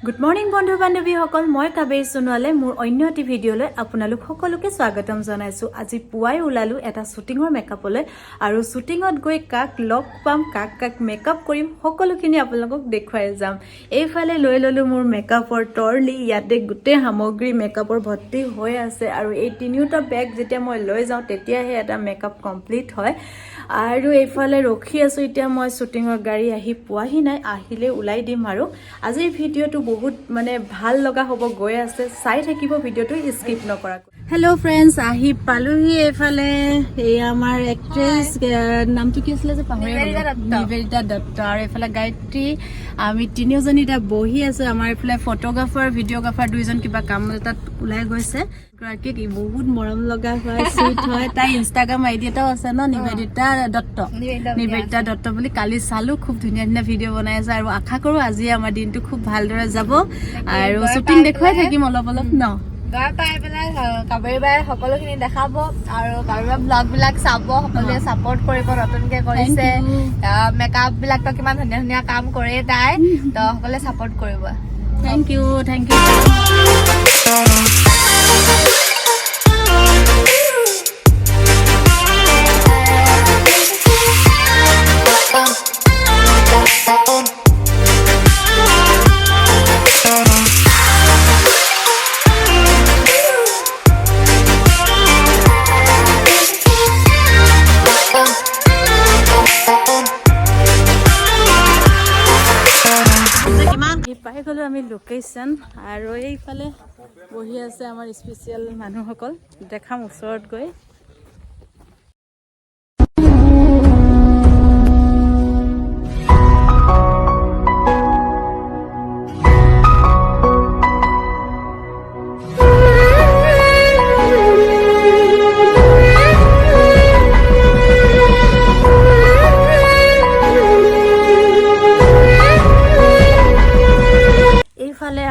Good morning বন্ধু বান্ধৱীসকল মই কাবেৰী সোণোৱালে মোৰ অন্য এটি ভিডিঅ'লৈ আপোনালোক সকলোকে স্বাগতম জনাইছোঁ। আজি পুৱাই ওলালোঁ এটা শ্বুটিঙৰ মেকআপলৈ আৰু শ্বুটিঙত গৈ কাক লগ পাম কাক মেকআপ কৰিম সকলোখিনি আপোনালোকক দেখুৱাই যাম। এইফালে লৈ ল'লোঁ মোৰ মেকআপৰ টৰ্লি, ইয়াতে গোটেই সামগ্ৰী মেকআপৰ ভৰ্তি হৈ আছে আৰু এই তিনিওটা বেগ যেতিয়া মই লৈ যাওঁ তেতিয়াহে এটা মেকআপ কমপ্লিট হয়। আৰু এইফালে ৰখি আছোঁ, এতিয়া মই শ্বুটিঙৰ গাড়ী আহি পোৱাহি নাই, আহিলে ওলাই দিম। আৰু আজিৰ ভিডিঅ'টো বহুত ভাল লগা হ'ব গৈ আছে, চাই থাকিব ভিডিঅ'টো স্কিপ নকৰাকৈ। হেল্ল' ফ্ৰেণ্ডছ, আহি পালোহি এইফালে। এই আমাৰ এক্ট্ৰেছ নামটো কি আছিলে যে পাহৰি নিবেদিতা দত্ত, আৰু এইফালে গায়ত্ৰী। আমি তিনিওজনী এতিয়া বহি আছোঁ। আমাৰ এইফালে ফটোগ্ৰাফাৰ ভিডিঅ'গ্ৰাফাৰ দুইজন কিবা কাম এটাত ওলাই গৈছে। গৰাকীক বহুত মৰম লগা হয়, চুইট হয়। তাই ইনষ্টাগ্ৰাম আইডি এটাও আছে ন, নিবেদিতা দত্ত বুলি। কালি চালো, খুব ধুনীয়া ধুনীয়া ভিডিঅ' বনাই আছে আৰু আশা কৰো আজি আমাৰ দিনটো খুব ভালদৰে যাব আৰু শ্বুটিং দেখুৱাই থাকিম অলপ অলপ ন। ঘৰ পাই পেলাই কাবেৰী বাই সকলোখিনি দেখাব আৰু কাবেৰী বাই ব্লগ বিলাক চাব, সকলোৱে চাপৰ্ট কৰিব। নতুনকে কৰিছে মেকআপ বিলাকতো কিমান ধুনীয়া ধুনীয়া কাম কৰে তাই, তো সকলোৱে চাপৰ্ট কৰিব। Thank you. পাই গ'লো আমি লোকেশ্যন, আৰু এইফালে বহি আছে আমাৰ স্পেচিয়েল মানুহসকল, দেখাম ওচৰত গৈ।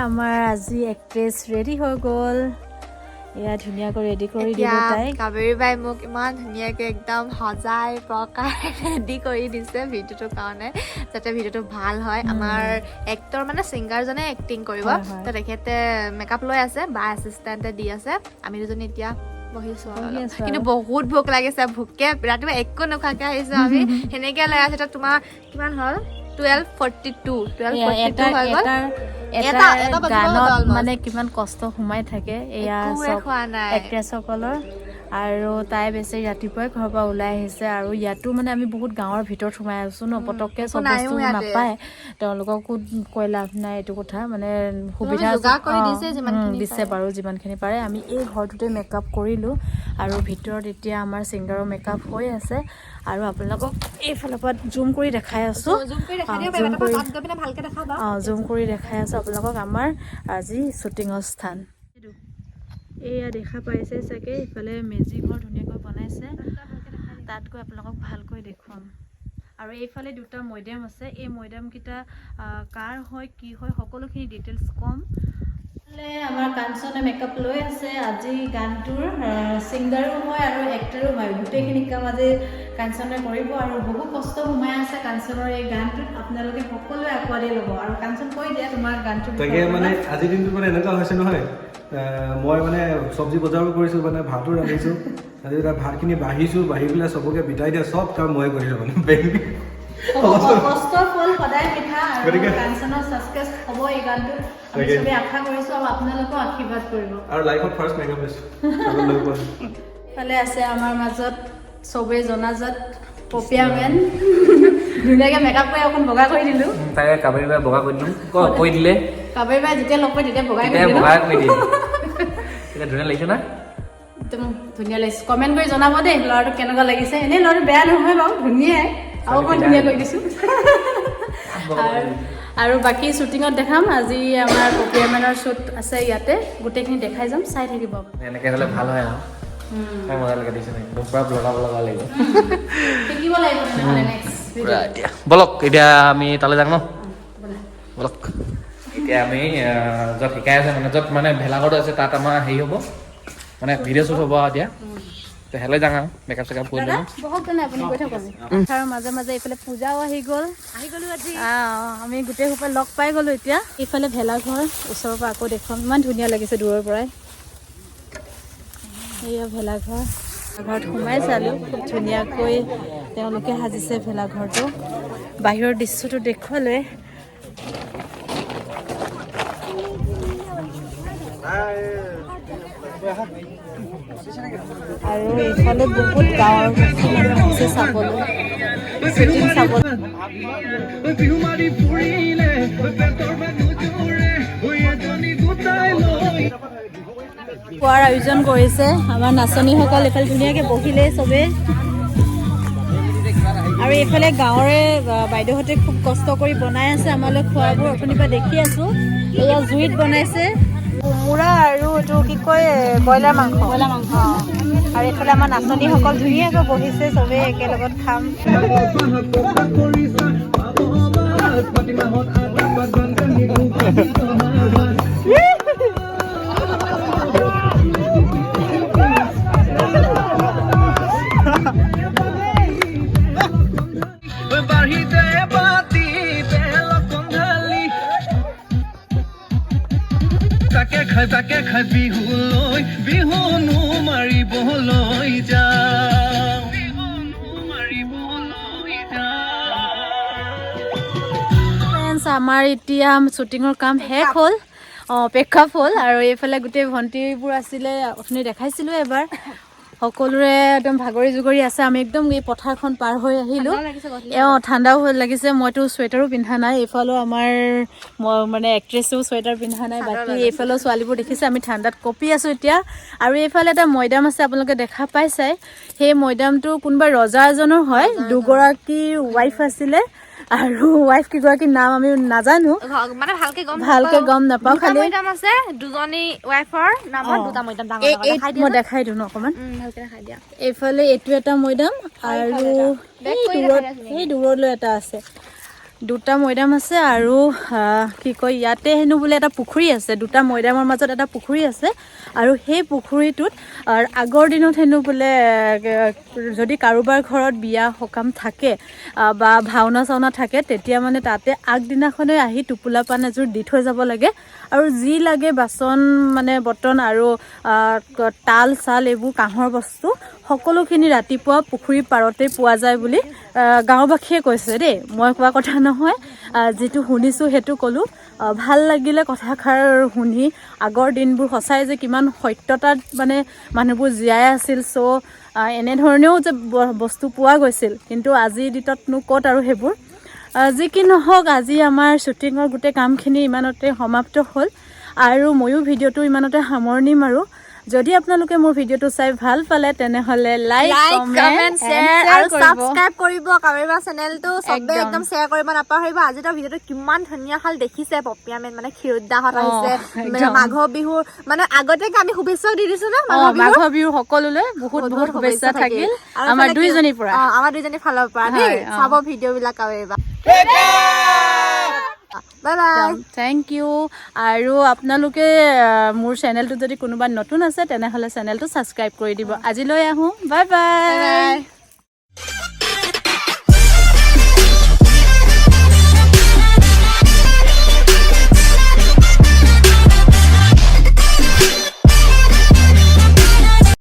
আমাৰ আজি এক্ট্ৰেছ ৰেডি হৈ গ'ল, এয়া ধুনীয়াকৈ ৰেডি কৰি দিলোঁ তাইক। কাবেৰী বাই মোক ইমান ধুনীয়াকৈ একদম সজাই পকাই ৰেডি কৰি দিছে ভিডিঅ'টোৰ কাৰণে, যাতে ভিডিঅ'টো ভাল হয়। আমাৰ এক্টৰ ছিংগাৰজনে এক্টিং কৰিব, তো তেখেতে মেকআপ লৈ আছে, বা এছিষ্টেণ্টে দি আছে। আমি দুজনী এতিয়া বহিছো, কিন্তু বহুত ভোক লাগিছে। ভোকে ৰাতিপুৱা একো নোখোৱাকে আহিছো আমি, সেনেকে লৈ আছে। তোমাৰ কিমান হ'ল? 12:42 গানত কিমান কষ্ট সোমাই থাকে এয়া এক্ট্ৰেছসকলৰ। আৰু তাই বেছি ৰাতিপুৱাই ঘৰৰ পৰা ওলাই আহিছে, আৰু ইয়াতো আমি বহুত গাঁৱৰ ভিতৰত সোমাই আছো ন, পটককে চব বস্তু নাপায়। তেওঁলোককো কৈ লাভ নাই, এইটো কথা সুবিধা দিছে বাৰু যিমানখিনি পাৰে। আমি এই ঘৰটোতে মেকআপ কৰিলোঁ আৰু ভিতৰত এতিয়া আমাৰ ছিংগাৰৰ মেকআপ হৈ আছে। আৰু আপোনালোকক এইফালৰ পৰা জুম কৰি দেখাই আছো, জুম কৰি দেখাই আছো আপোনালোকক আমাৰ আজি শ্বুটিঙৰ স্থান। এয়া দেখা পাইছে চাগে, এইফালে মেজি ঘৰ ধুনীয়াকৈ বনাইছে, তাত গৈ আপোনালোকক ভালকৈ দেখুৱাম। আৰু এইফালে দুটা মৈদাম আছে, এই মৈদামকেইটা কাৰ হয় কি হয় সকলোখিনি ডিটেইলছ ক'ম। আমাৰ কাঞ্চনে মেকআপ লৈ আছে। আজি গানটোৰ ছিংগাৰো হয় আৰু এক্টৰো হয়, গোটেইখিনি কাম আজি কাঞ্চনে কৰিব। আৰু বহু কষ্ট সোমাই আছে কাঞ্চনৰ এই গানটোত, আপোনালোকে সকলোৱে আঁকোৱালি ল'ব। আৰু কাঞ্চন কৈ দিয়া তোমাৰ গানটো তাকে। আজিৰ দিনটো এনেকুৱা হৈছে নহয়, মই চব্জি বজাৰো কৰিছোঁ, ভাতো ৰান্ধিছোঁ। আজি ভাতখিনি বাঢ়ি পেলাই চবকে বিদায় দিয়া চব কাম মই কৰিলোঁ। কষ্টৰ ফল সদায় মিঠা, আৰু কাঞ্চনৰ ছাকচেছ হ'ব এই গানটোত আমি চবেই আশা কৰিছোঁ, আৰু আপোনালোকেও আশীৰ্বাদ কৰিব। আৰু লাইফত ফাৰ্ষ্ট মেকআপ লৈছোঁ। ইফালে আছে আমাৰ মাজত চবেই জনাজাত পপিয়া মেন, ধুনীয়াকৈ মেকআপ কৰি অকণ বগা কৰি দিলোঁ। তাকে কাবেৰী বাই বগা কৰি দিলোঁ, কৈ দিলে কাবেৰী বাই যেতিয়া লগ পাই তেতিয়া বগাই কৰি দিলোঁ। ধুনীয়া লাগিছে না? একদম ধুনীয়া লাগিছে। কমেণ্ট কৰি জনাব দেই ল'ৰাটোক কেনেকুৱা লাগিছে। এনেই ল'ৰাটো বেয়া নহয় বাৰু, ধুনীয়াই, আৰু অকণ ধুনীয়া কৰি দিছোঁ। আৰু বাকী শ্বুটিঙত দেখাম। আজি আমাৰ পপিয়া মেনৰ শ্বুট আছে ইয়াতে, গোটেইখিনি দেখাই যাম, চাই থাকিব। এনেকৈ হ'লে ভাল হয় আৰু মজা লাগে দিছে, পুৰা ব্লগাব লগা লাগিব, শিকিব লাগিব। বলক এতিয়া আমি তালৈ যাম ন, বলক। এতিয়া আমি য'ত শিকাই আছে য'ত ভেলাঘৰটো আছে, তাত আমাৰ হেৰি হ'ব, ভিডিঅ' শ্বুট হ'ব। এতিয়া হেলৈ যাওঁ আৰু মেকআপ চেকআপ কৰি ল'লোঁ বহুত জানে আপুনি গৈ থাকক আৰু মাজে মাজে এইফালে পূজাও আহি গ'লো আজি আমি গোটেই সোপা লগ পাই গ'লো এতিয়া এইফালে ভেলাঘৰ ওচৰৰ পৰা আকৌ দেখুৱাম ইমান ধুনীয়া লাগিছে দূৰৰ পৰাই এয়া ভেলাঘৰ ঘৰত সোমাই চালোঁ খুব ধুনীয়াকৈ তেওঁলোকে সাজিছে ভেলাঘৰটো বাহিৰৰ দৃশ্যটো দেখুৱালে আৰু এইফালে বহুত গাঁৱৰ মানুহ আছে চাবলৈ শ্বুটিং চাবলৈ খোৱাৰ আয়োজন কৰিছে আমাৰ নাচনীসকল এইফালে ধুনীয়াকৈ বহিলে চবেই আৰু এইফালে গাঁৱৰে বাইদেউহঁতে খুব কষ্ট কৰি বনাই আছে আমালৈ খোৱাবোৰ অথনিৰ পৰা দেখি আছোঁ এয়া জুইত বনাইছে কোমোৰা আৰু এইটো কি কয় ব্ৰইলাৰ মাংস আৰু এইফালে আমাৰ নাচনীসকল ধুনীয়াকৈ বহিছে চবেই একেলগত খাম তাকে খাই বিহুলৈ বিহুনো মাৰিবলৈ যাওঁ আমাৰ এতিয়া শ্বুটিঙৰ কাম শেষ হ'ল পেকআপ হ'ল আৰু এইফালে গোটেই ভণ্টিবোৰ আছিলে অথনি দেখাইছিলোঁ এবাৰ সকলোৰে একদম ভাগৰি জুগৰি আছে আমি একদম এই পথাৰখন পাৰ হৈ আহিলোঁ ঠাণ্ডাও লাগিছে মইতো চুৱেটাৰো পিন্ধা নাই এইফালেও আমাৰ মানে এক্ট্ৰেছেও চুৱেটাৰ পিন্ধা নাই বাকী এইফালেও ছোৱালীবোৰ দেখিছে আমি ঠাণ্ডাত কঁপি আছোঁ এতিয়া আৰু এইফালে এটা মৈদাম আছে আপোনালোকে দেখা পাইছে সেই মৈদামটো কোনোবা ৰজা এজনৰ হয় দুগৰাকী ৱাইফ আছিলে আৰু ৱাইফ কেইগৰাকীৰ নাম আমি নাজানো মানে ভালকে গম নাপাওঁ খালি মৈদাম আছে দুজনী ৱাইফৰ নামত দুটা মৈদাম ডাঙৰ মই দেখাই দিওঁ ন অকণমান ভালকে দেখাই দিয়া এইফালে এইটো এটা মৈদাম আৰু এই দূৰলৈ এটা আছে দুটা মৈদাম আছে আৰু কি কয় ইয়াতে হেনো বোলে এটা পুখুৰী আছে দুটা মৈদামৰ মাজত এটা পুখুৰী আছে আৰু সেই পুখুৰীটোত আগৰ দিনত হেনো বোলে যদি কাৰোবাৰ ঘৰত বিয়া সকাম থাকে বা ভাওনা চাওনা থাকে তেতিয়া মানে তাতে আগদিনাখনে আহি টোপোলা পাণ এযোৰ দি থৈ যাব লাগে আৰু যি লাগে বাচন মানে বৰ্তন আৰু তাল চাল এইবোৰ কাঁহৰ বস্তু সকলোখিনি ৰাতিপুৱা পুখুৰীৰ পাৰতে পোৱা যায় বুলি গাঁওবাসীয়ে কৈছে দেই মই কোৱা কথা নহয় যিটো শুনিছোঁ সেইটো ক'লোঁ ভাল লাগিলে কথাষাৰ শুনি আগৰ দিনবোৰ সঁচাই যে কিমান সত্যতাত মানে মানুহবোৰ জীয়াই আছিল চ' এনেধৰণেও যে বস্তু পোৱা গৈছিল কিন্তু আজিৰ দিনতনো ক'ত আৰু সেইবোৰ যি কি নহওক আজি আমাৰ শ্বুটিঙৰ গোটেই কামখিনি ইমানতে সমাপ্ত হ'ল আৰু ময়ো ভিডিঅ'টো ইমানতে সামৰণি মাৰোঁ যদি আপোনালোকে মোৰ ভিডিঅ'টো চাই ভাল পালে তেনেহ'লে লাইক কমেণ্ট শ্বেয়াৰ আৰু সাবস্ক্ৰাইব কৰিব কামেবা চেনেলটো সবে একদম শ্বেয়াৰ কৰিব নাপাহৰিব আজিৰ ভিডিঅ'টো কিমান ধুনীয়া হাল দেখিছে পপিয়া মেন মানে ক্ষীৰোদ্দাহত আহিছে মাঘ বিহুৰ মানে আগতেকে আমি শুভেচ্ছা দি দিছো না মাঘ বিহুৰ সকলোলৈ বহুত বহুত শুভেচ্ছা থাকিল আমাৰ দুইজনীৰ পৰা আমাৰ দুইজনী ফালৰ পৰা দেই চাব ভিডিঅ'বিলাক কামেবা বাই বাই থেংক ইউ আৰু আপোনালোকে মোৰ চেনেলটো যদি কোনোবা নতুন আছে তেনেহ'লে চেনেলটো ছাবস্ক্ৰাইব কৰি দিব আজিলৈ আহোঁ বাই বাই